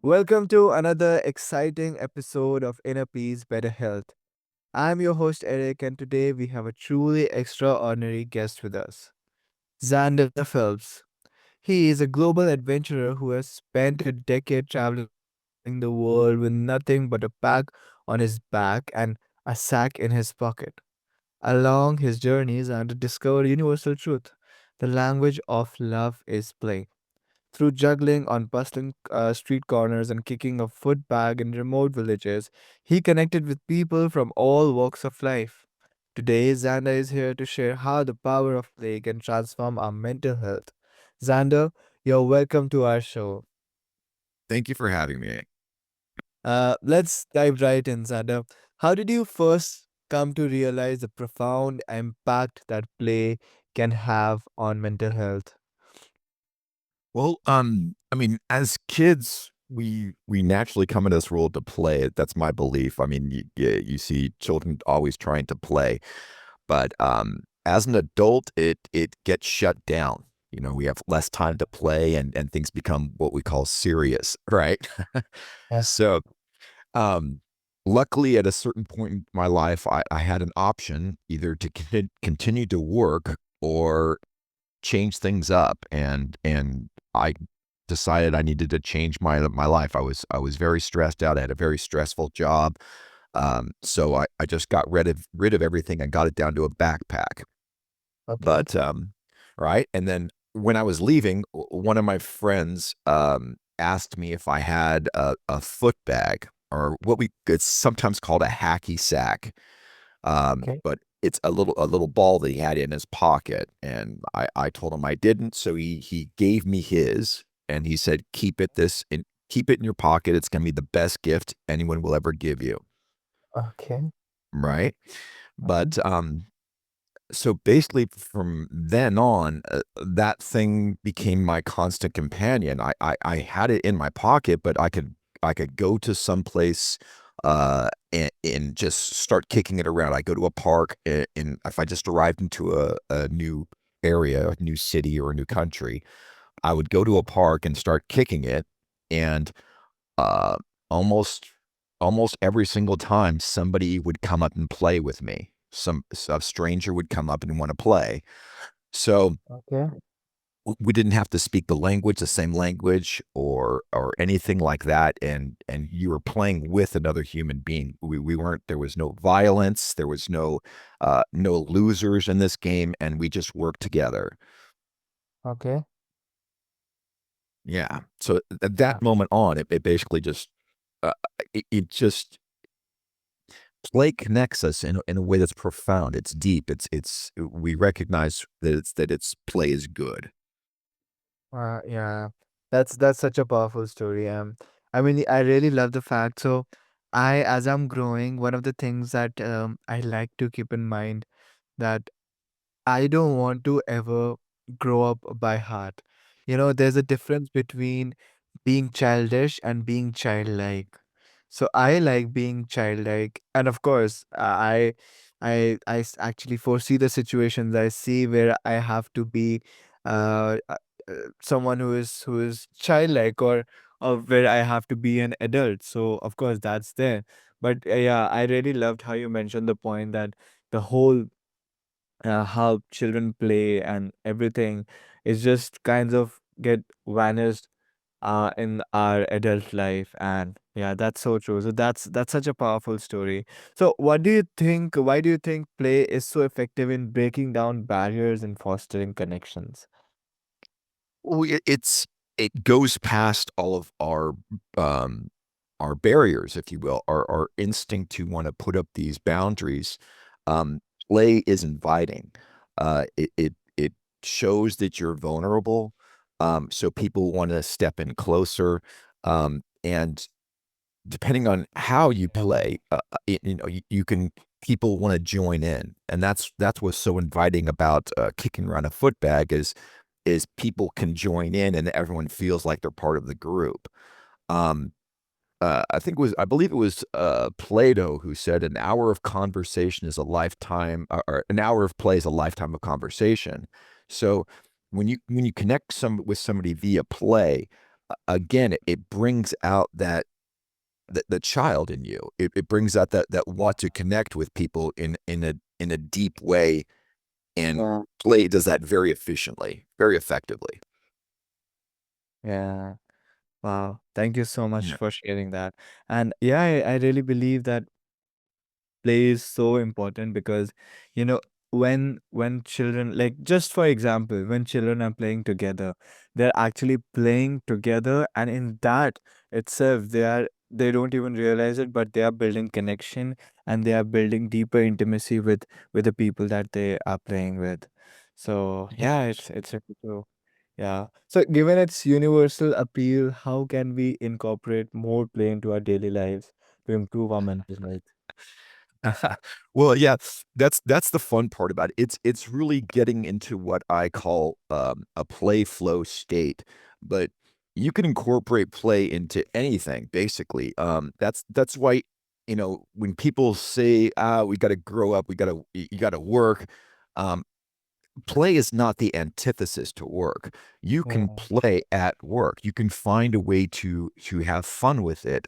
Welcome to another exciting episode of Inner Peace, Better Health. I'm your host, Eric, and today we have a truly extraordinary guest with us, Zander Phelps. He is a global adventurer who has spent a decade traveling the world with nothing but a pack on his back and a sack in his pocket. Along his journeys, Zander discovered a universal truth: the language of love is play. Through juggling on bustling street corners and kicking a footbag in remote villages, he connected with people from all walks of life. Today, Xander is here to share how the power of play can transform our mental health. Xander, you're welcome to our show. Thank you for having me. Let's dive right in, Xander. How did you first come to realize the profound impact that play can have on mental health? Well, I mean, as kids, we naturally come into this world to play. That's my belief. I mean, you see children always trying to play, but as an adult, it gets shut down. You know, we have less time to play, and things become what we call serious, right? Yeah. So, um, luckily, at a certain point in my life, I had an option either to continue to work or change things up, and I decided I needed to change my life. I was very stressed out. I had a very stressful job. So I just got rid of everything and got it down to a backpack. Okay. But right. And then when I was leaving, one of my friends asked me if I had a foot bag, or what we it's sometimes called a hacky sack. Okay. But it's a little ball that he had in his pocket, and I told him I didn't, so he gave me his, and he said, keep it in your pocket. It's gonna be the best gift anyone will ever give you." Okay. Right? Mhm. But, so basically from then on, that thing became my constant companion. I had it in my pocket, but I could go to some place, and just start kicking it around. I go to a park, and if I just arrived into a new area, a new city or a new country, I would go to a park and start kicking it, and, uh, almost almost every single time, somebody would come up and play with me. A stranger would come up and wanna play. So, Okay. we didn't have to speak the same language or anything like that, and you were playing with another human being. We weren't There was no violence, there was no losers in this game, and we just worked together. Okay. Yeah. So, at that moment on, it basically just, uh, it just play connects us in a way that's profound. It's deep. We recognize that it's play is good. Yeah, that's such a powerful story. I mean, I really love the fact. So, as I'm growing, one of the things that I like to keep in mind that I don't want to ever grow up by heart. There's a difference between being childish and being childlike. So I like being childlike, and of course, actually foresee the situations I see where I have to be uh, uh, someone who is childlike, or where I have to be an adult. So of course that's there. But yeah, I really loved how you mentioned the point that the whole how children play and everything is just kinds of get vanished in our adult life. And yeah, that's so true. So that's such a powerful story. So what do you think, why do you think play is so effective in breaking down barriers and fostering connections? Well, it goes past all of our barriers, if you will, our instinct to want to put up these boundaries. Um, Play is inviting. It shows that you're vulnerable, so people want to step in closer. And depending on how you Yeah. play, you can people want to join in, and that's what's so inviting about kicking around a footbag is people can join in and everyone feels like they're part of the group. Um, I believe it was Plato who said an hour of conversation is a lifetime, or an hour of play is a lifetime of conversation. So when you connect with somebody via play, again, it brings out the child in you. It brings out that want to connect with people in a deep way, and play does that very efficiently, very effectively. Yeah. Wow. Thank you so much Yeah. for sharing that. And yeah, I really believe that play is so important because, you know, when children, like, just for example, when children are playing together, they're actually playing together, and in that itself they don't even realize it, but they are building connection, and they are building deeper intimacy with the people that they are playing with. So yeah, it's really true. Yeah. So given its universal appeal, how can we incorporate more play into our daily lives to improve our mental health? Well, yeah, that's the fun part about it. It's really getting into what I call a play flow state, but you can incorporate play into anything basically. That's why, when people say, "Ah, we got to grow up, you got to work," um, play is not the antithesis to work. You can Yeah. play at work. You can find a way to have fun with it.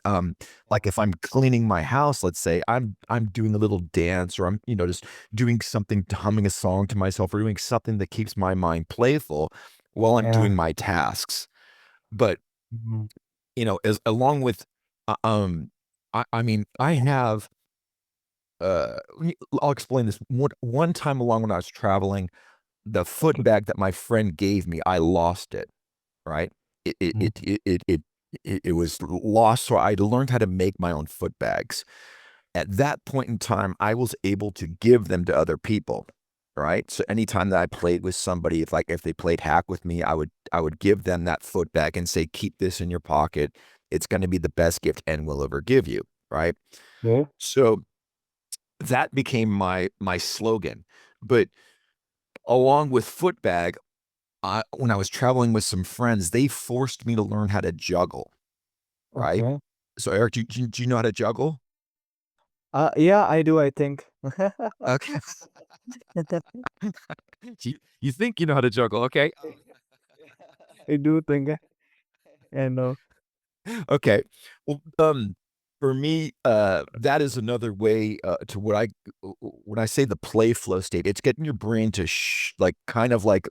Like if I'm cleaning my house, let's say I'm doing a little dance, or I'm just doing something, humming a song to myself, or doing something that keeps my mind playful while I'm Yeah. doing my tasks. But Mhm. as along with, I mean, I have. I'll explain this. One time along when I was traveling, the foot bag that my friend gave me, I lost it, right? It it Mhm. it it it it it was lost, so I learned how to make my own foot bags. At that point in time, I was able to give them to other people, right? So anytime that I played with somebody, if they played hack with me, I would give them that foot bag and say, "Keep this in your pocket. It's gonna be the best gift N will ever give you," right? Yeah. So that became my slogan. But along with foot bag, when I was traveling with some friends, they forced me to learn how to juggle, right? Okay. So, Eric, do you know how to juggle? Yeah, I do, I think. Okay. You think you know how to juggle, okay. I do think I know. Okay. Well, for me, that is another way, to what when I say the play flow state, it's getting your brain to like, kind of like,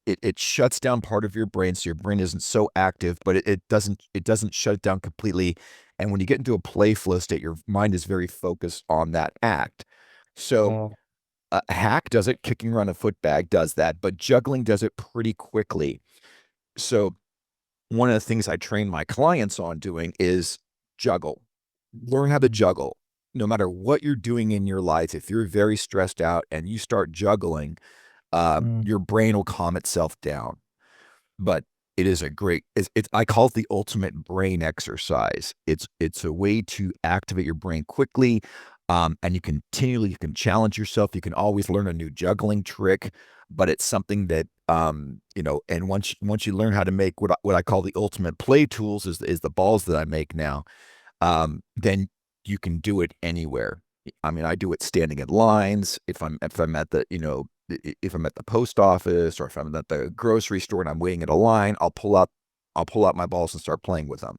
it shuts down part of your brain, so your brain isn't so active, but it doesn't shut it down completely. And when you get into a play flow state, your mind is very focused on that act. So, Yeah. hack does it, kicking around a foot bag does that, but juggling does it pretty quickly. So one of the things I train my clients on doing is juggle. Learn how to juggle. No matter what you're doing in your life, if you're very stressed out and you start juggling, Mm. your brain will calm itself down. But it is a great, I call it the ultimate brain exercise. It's a way to activate your brain quickly. And you can challenge yourself. You can always learn a new juggling trick, but it's something that, and once you learn how to make what I call the ultimate play tools, is the balls that I make now, then you can do it anywhere. I mean, I do it standing in lines. If I'm at the, if I'm at the post office, or if I'm at the grocery store and I'm waiting in a line, I'll pull out my balls and start playing with them.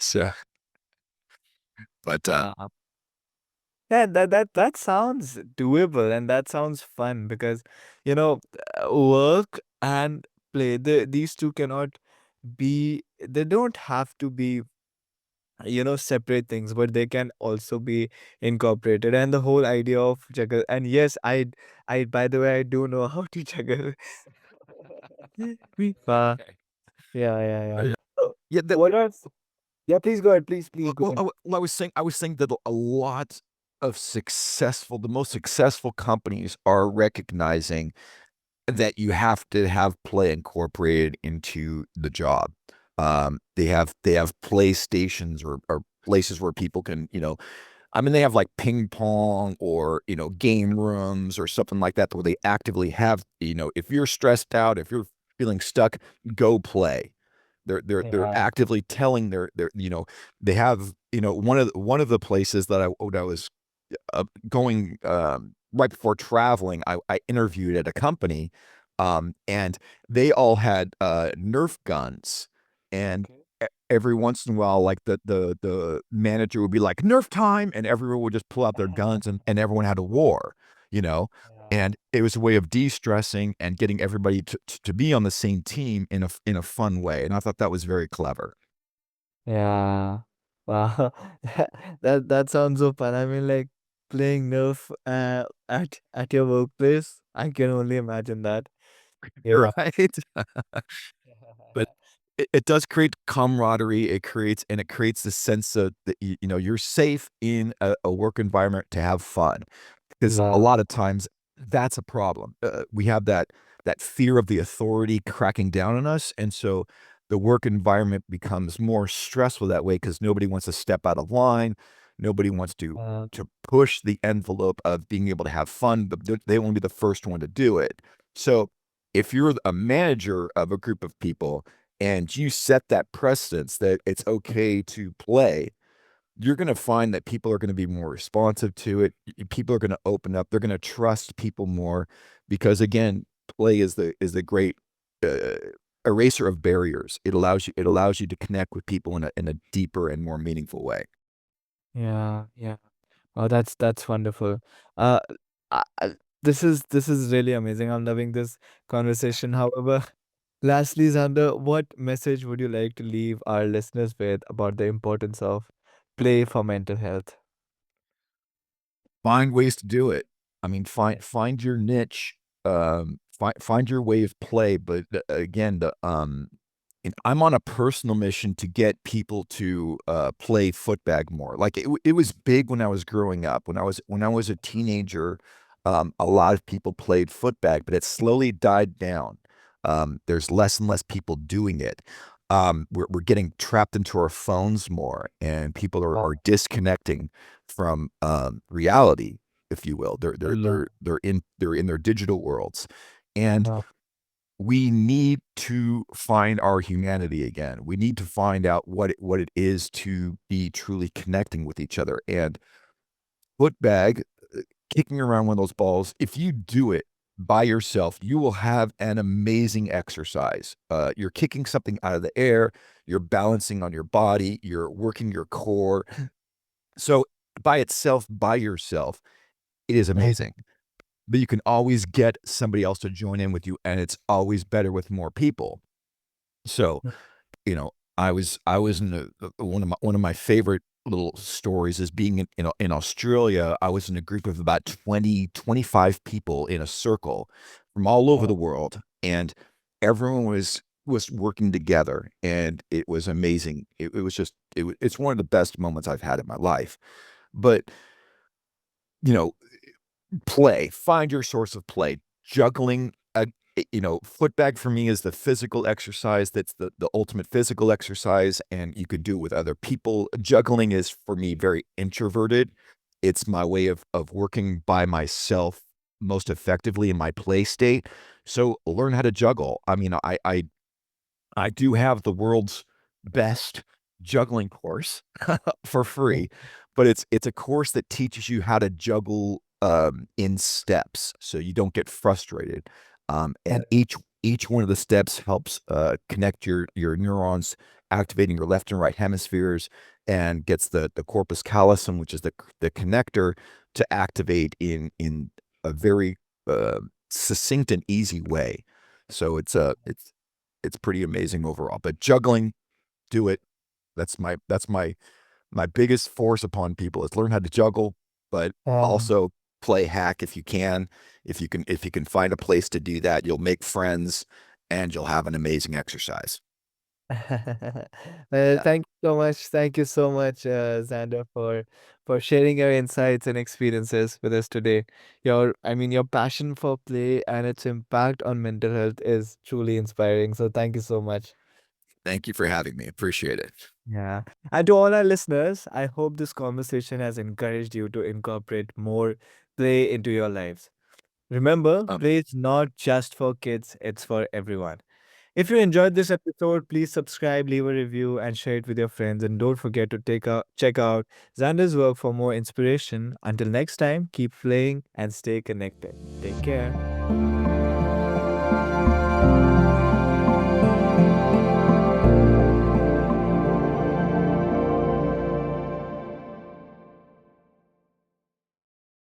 So, but Uh, yeah, that sounds doable, and that sounds fun because, you know, work and play, these two cannot be, they don't have to be, separate things, but they can also be incorporated. And the whole idea of juggle, and yes, by the way, I do know how to juggle. Uh, okay. yeah, yeah, yeah. Yeah, So, yeah. That what else? Yeah, please go ahead. Please well, go ahead. I was saying that a lot of the most successful companies are recognizing that you have to have play incorporated into the job. They have play stations, or places where people can, I mean, they have like ping pong, or, game rooms or something like that, where they actively have, if you're stressed out, if you're feeling stuck, go play. They're Yeah. actively telling they have, one of the places that when I was, going, right before traveling, I interviewed at a company. And they all had Nerf guns, and Okay. every once in a while, like the manager would be like Nerf time, and everyone would just pull out their guns, and everyone had a war, you know. Yeah. And it was a way of de-stressing and getting everybody to be on the same team in a fun way. And I thought that was very clever. Yeah. Wow. That sounds so fun. I mean, like playing Nerf at your workplace. I can only imagine that. Yeah. Right? But it does create camaraderie, it creates the sense of that you know, you're safe in a work environment to have fun. 'Cause a Wow. lot of times that's a problem. We have that fear of the authority cracking down on us, and so the work environment becomes more stressful that way because nobody wants to step out of line. Nobody wants Uh, to push the envelope of being able to have fun, but they wanna be the first one to do it. So, if you're a manager of a group of people and you set that precedence that it's okay to play, you're gonna find that people are gonna be more responsive to it. People are gonna open up. They're gonna trust people more because again, play is the great uh, eraser of barriers. It allows you to connect with people in a deeper and more meaningful way. yeah. Yeah. Oh, that's wonderful. Uh, this is really amazing. I'm loving this conversation. However, lastly, Xander, what message would you like to leave our listeners with about the importance of play for mental health? Find ways to do it. I mean, Yeah. find your niche, find your way of play, but again, and I'm on a personal mission to get people to, play footbag more. Like, it was big when I was growing up. When I was a teenager, a lot of people played footbag, but it slowly died down. There's less and less people doing it. We're getting trapped into our phones more, and people are Wow. disconnecting from, reality, if you will. Allah. They're in their digital worlds, and Wow. we need to find our humanity again. We need to find out what it is to be truly connecting with each other, and footbag, kicking around one of those balls, if you do it by yourself, you will have an amazing exercise. You're kicking something out of the air, you're balancing on your body, you're working your core. So, by itself, by yourself, it is Wow. amazing, but you can always get somebody else to join in with you, and it's always better with more people. So, you know, I was in one of my favorite little stories is being in Australia. I was in a group of about 25 people in a circle from all over the Wow. world, and everyone was working together, and it was amazing. It was just it's one of the best moments I've had in my life. But, you know, play, find your source of play. Juggling, you know, footbag for me is the physical exercise that's the ultimate physical exercise, and you could do it with other people. Juggling is, for me, very introverted. It's my way of working by myself most effectively in my play state. So learn how to juggle. I mean, I do have the world's best juggling course for free, but it's a course that teaches you how to juggle, in steps so you don't get frustrated. And each one of the steps helps, connect your neurons, activating your left and right hemispheres, and gets the corpus callosum, which is the connector, to activate in a very, succinct and easy way. So it's pretty amazing overall, but juggling, do it. That's my biggest force upon people is learn how to juggle, but Wow. also play hack if you can. If you can find a place to do that, you'll make friends and you'll have an amazing exercise. Well, Yeah. thank you so much. Thank you so much, Xander, for sharing your insights and experiences with us today. I mean, your passion for play and its impact on mental health is truly inspiring. So thank you so much. Thank you for having me. Appreciate it. Yeah. And to all our listeners, I hope this conversation has encouraged you to incorporate more play into your lives. Remember, Um, play is not just for kids, it's for everyone. If you enjoyed this episode, please subscribe, leave a review, and share it with your friends. And don't forget to check out Xander's work for more inspiration. Until next time, keep playing and stay connected. Take care.